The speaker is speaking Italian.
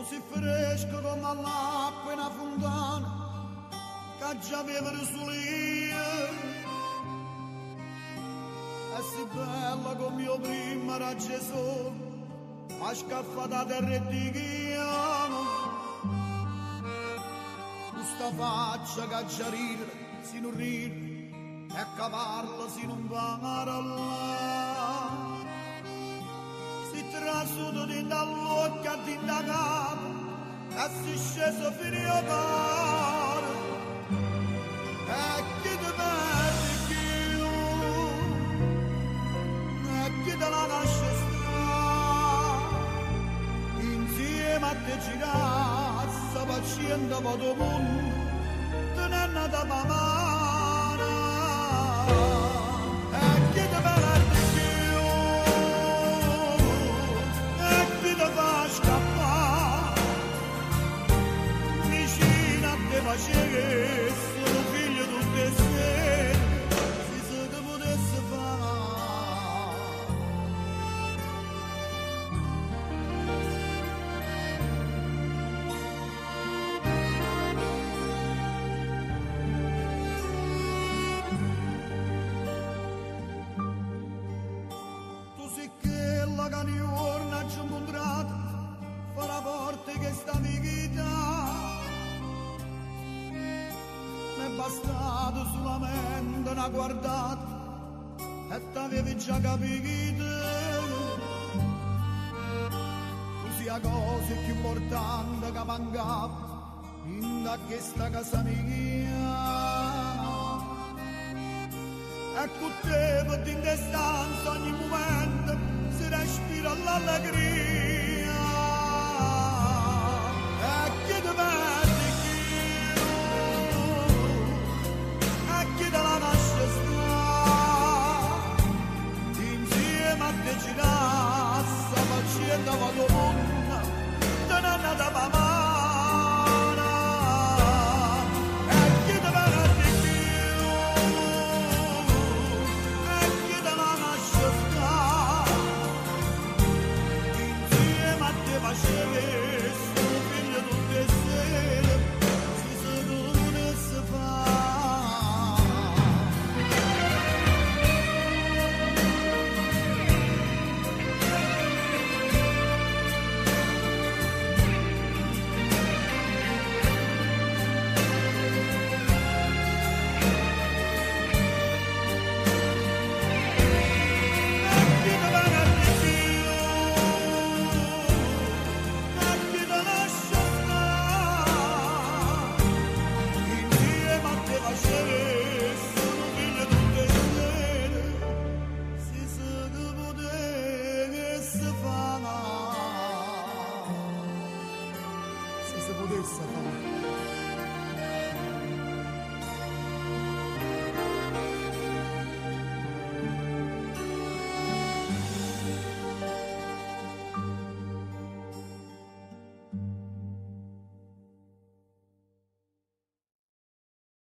così fresco come l'acqua in una fontana che già avevano sull'io e si bella come io prima era Gesù a scaffata terra e di Chiano questa faccia che già ride si non ride e cavarla si non parla si trasuto di dall'occhio di da capo e si sceso fino a caro e chi ti perde più e chi te la lascia stare insieme a te girassa paziente per il mondo tenendo da mano e chi ti perde più e chi ti fa scappare vicino a te facevi sono figlio di tutte e sei se te potesse fare tu sei quella che ogni giorno ci ho incontrato fa la porta che sta vita mi è bastato solamente una guardata e t'avevi già capito tu sia la cosa più importante che mancava in questa casa mia e con te per in distanza ogni momento si respira l'allegria